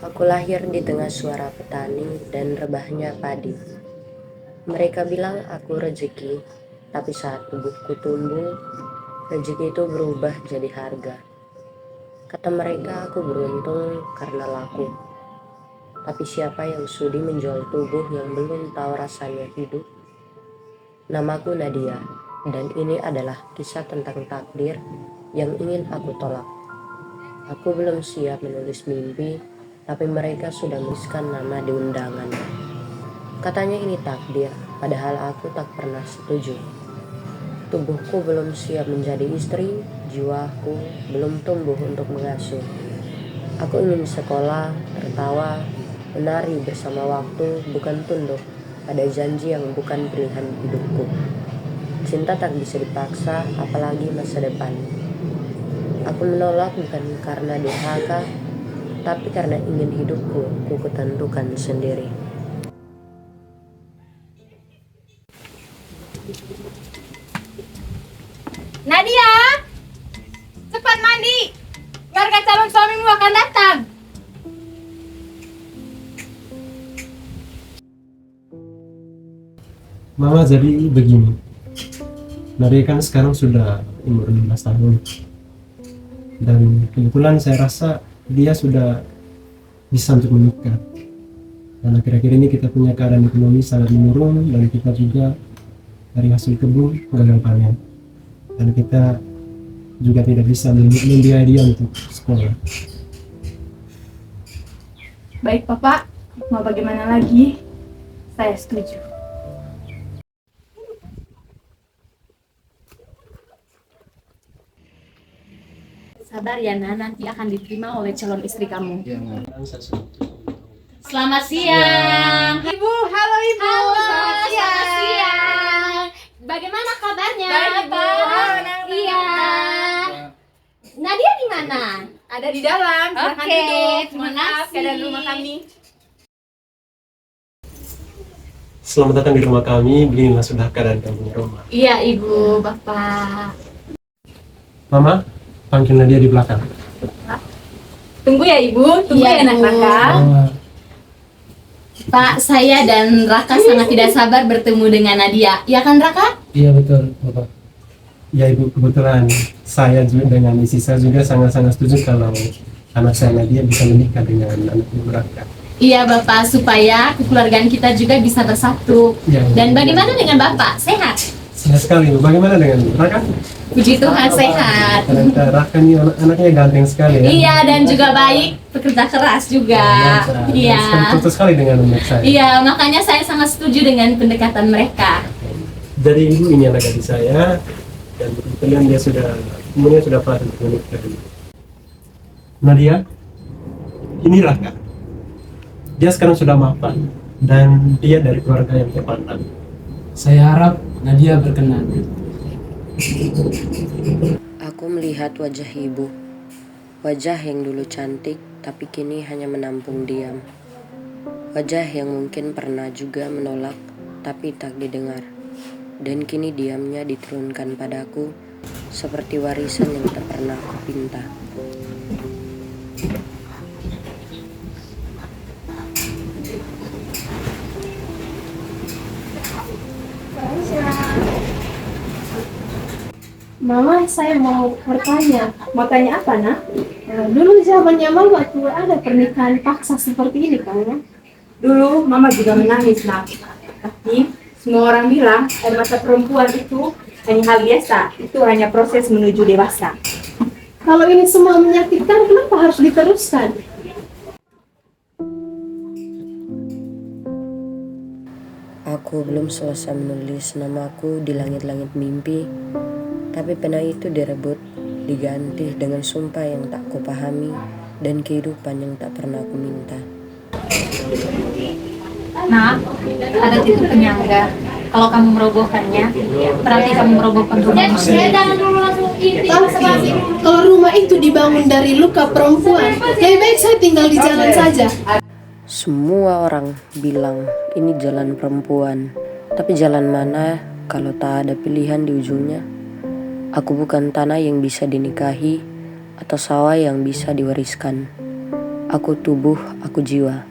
Aku lahir di tengah suara petani dan rebahnya padi. Mereka bilang aku rezeki, tapi saat tubuhku tumbuh, rezeki itu berubah jadi harga. Kata mereka aku beruntung karena laku, tapi siapa yang sudi menjual tubuh yang belum tahu rasanya hidup? Namaku Nadia, dan ini adalah kisah tentang takdir yang ingin aku tolak. Aku belum siap menulis mimpi, tapi mereka sudah menuliskan nama di undangan. Katanya ini takdir, padahal aku tak pernah setuju. Tubuhku belum siap menjadi istri, jiwaku belum tumbuh untuk mengasuh. Aku ingin sekolah, tertawa, menari bersama waktu, bukan tunduk pada janji yang bukan pilihan hidupku. Cinta tak bisa dipaksa, apalagi masa depan. Aku menolak bukan karena durhaka, tapi karena ingin hidupku ku kutentukan sendiri. Nadia, cepat mandi. Keluarga calon suamimu akan datang. Mama, jadi begini. Nadia kan sekarang sudah umur 15 tahun. Dan kebetulan saya rasa dia sudah bisa untuk menikah. Dan akhir-akhir ini kita punya keadaan ekonomi sangat menurun dan kita juga dari hasil kebun gagal panen. Dan kita juga tidak bisa membiayai dia untuk sekolah. Baik, Bapak. Mau bagaimana lagi? Saya setuju. Sabar ya, nanti akan diterima oleh calon istri kamu. Selamat siang. Ibu, halo Ibu. Halo, Selamat siang. Bagaimana kabarnya? Baik, Ibu. Halo, Nang. Iya. Nadia di mana? Ada di dalam, silakan Oke, duduk. terima Maaf, kasih. keadaan rumah kami. Selamat datang di rumah kami, beginilah sudah keadaan kami di rumah. Iya, Ibu, Bapak. Mama, panggil Nadia di belakang. Tunggu ya Ibu, tunggu Iya, ya anak Ibu. Raka. Pak, saya dan Raka sangat tidak sabar bertemu dengan Nadia. Ya kan, Raka? Iya betul, Bapak. Ya Ibu, kebetulan saya juga dengan istri saya juga sangat-sangat setuju kalau anak saya Nadia bisa menikah dengan anak Ibu Raka. Iya, Bapak, supaya kekeluargaan kita juga bisa bersatu. Ya, Dan bagaimana dengan Bapak? Sehat? Sehat sekali, Ibu. Bagaimana dengan Raka? Puji Tuhan, sehat. Ternyata Raka ini anaknya ganteng sekali ya. Iya, dan juga baik, pekerja keras juga. Iya. Cocok sekali dengan anak saya. Iya, makanya saya sangat setuju dengan pendekatan mereka. Dari Ibu ini anak adik saya, dan kebetulan dia sudah umurnya sudah pas untuk menikah. Nadia, ini Raka. Dia sekarang sudah mapan dan dia dari keluarga yang terpandang. Saya harap Nadia berkenan. Aku melihat wajah ibu, wajah yang dulu cantik tapi kini hanya menampung diam. Wajah yang mungkin pernah juga menolak tapi tak didengar. Dan kini diamnya diturunkan padaku seperti warisan yang tak pernah aku pinta. Mama, saya mau bertanya. Mau tanya apa, Nak? Dulu zamannya Mama tuh ada pernikahan paksa seperti ini kan? Ya? Dulu Mama juga menangis, Nak. Tapi semua orang bilang air mata perempuan itu hanya hal biasa. Itu hanya proses menuju dewasa. Kalau ini semua menyakitkan, kenapa harus diteruskan? Aku belum selesai menulis namaku di langit-langit mimpi, tapi pena itu direbut, diganti dengan sumpah yang tak kupahami dan kehidupan yang tak pernah aku minta. Nah, ada titik penyangga. Kalau kamu merobohkannya, berarti kamu merobohkan rumah manusia. Kalau rumah itu dibangun dari luka perempuan, lebih baik saya tinggal di jalan saja. Semua orang bilang ini jalan perempuan, tapi jalan mana kalau tak ada pilihan di ujungnya? Aku bukan tanah yang bisa dinikahi atau sawah yang bisa diwariskan. Aku tubuh, aku jiwa.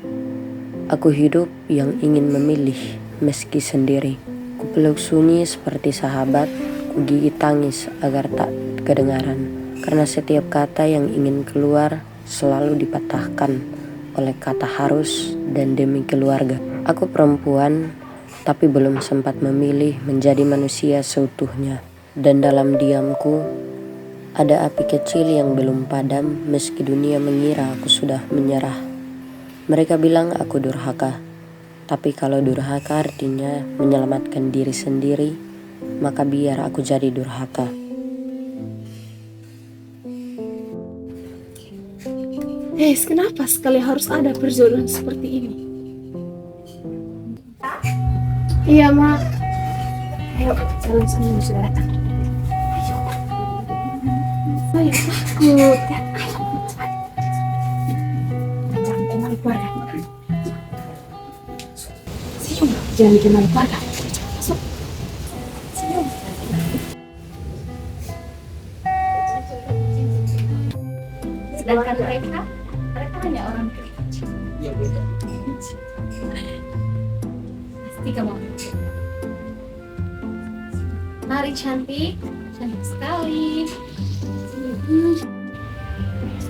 Aku hidup yang ingin memilih meski sendiri. Kupeluk sunyi seperti sahabat, kugigit tangis agar tak kedengaran. Karena setiap kata yang ingin keluar selalu dipatahkan oleh kata harus dan demi keluarga. Aku perempuan, tapi belum sempat memilih menjadi manusia seutuhnya. Dan dalam diamku, ada api kecil yang belum padam meski dunia mengira aku sudah menyerah. Mereka bilang aku durhaka, tapi kalau durhaka artinya menyelamatkan diri sendiri, maka biar aku jadi durhaka. Kenapa sekali harus ada perjodohan seperti ini? Iya, Ma. Ayo, jalan sana sudah datang. Saya takut. Jangan kenal keluarga. Senyum, jangan kenal keluarga. Masuk. Senyum. Sedangkan mereka hanya orang kecil. Pasti kamu. Mari cantik sekali.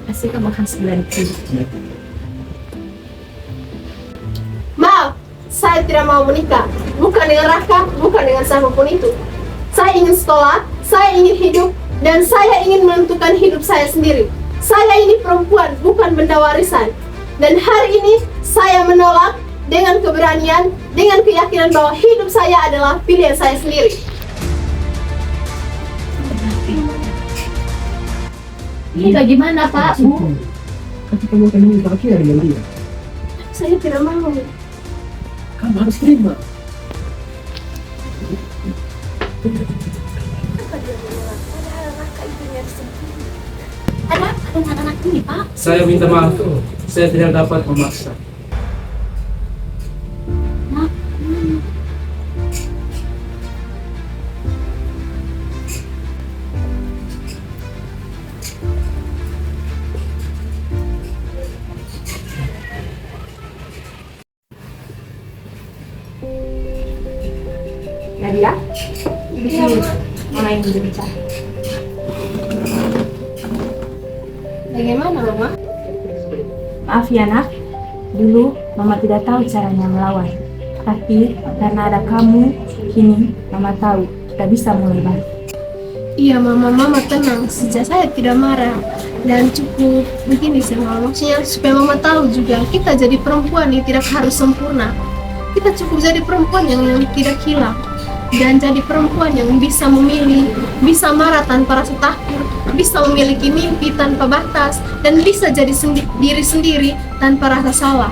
Pasti kamu akan sebulan itu. Maaf, saya tidak mau menikah. Bukan dengan Raka, bukan dengan siapapun itu. Saya ingin sekolah, saya ingin hidup, dan saya ingin menentukan hidup saya sendiri. Saya ini perempuan, bukan benda warisan. Dan hari ini saya menolak dengan keberanian, dengan keyakinan bahwa hidup saya adalah pilihan saya sendiri. Ini bagaimana Pak, Bu? Tapi kamu akan bahagia dengan dia. Saya tidak mau. Kamu harus terima. Ada anak-anak ini Pak. Saya minta maaf, saya tidak dapat memaksa. Nadia, di sini. Mama yang berbicara. Bagaimana, Mama? Maaf ya nak, dulu Mama tidak tahu caranya melawan. Tapi karena ada kamu, kini Mama tahu kita bisa mulai baru. Iya, Mama tenang. Sejak saya tidak marah. Dan cukup begini sama maksudnya supaya Mama tahu juga kita jadi perempuan yang tidak harus sempurna. Kita cukup jadi perempuan yang tidak hilang. Dan jadi perempuan yang bisa memilih, bisa marah tanpa rasa takut, bisa memiliki mimpi tanpa batas, dan bisa jadi diri sendiri tanpa rasa salah.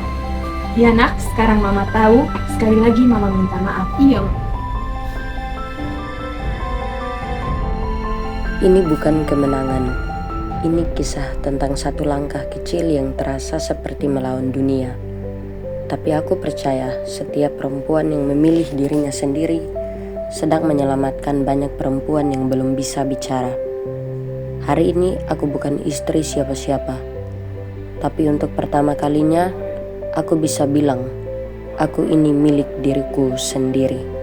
Ya nak, sekarang Mama tahu. Sekali lagi Mama minta maaf. Iya, Ini bukan kemenangan. Ini kisah tentang satu langkah kecil yang terasa seperti melawan dunia. Tapi aku percaya setiap perempuan yang memilih dirinya sendiri sedang menyelamatkan banyak perempuan yang belum bisa bicara. Hari ini aku bukan istri siapa-siapa. Tapi untuk pertama kalinya aku bisa bilang, aku ini milik diriku sendiri.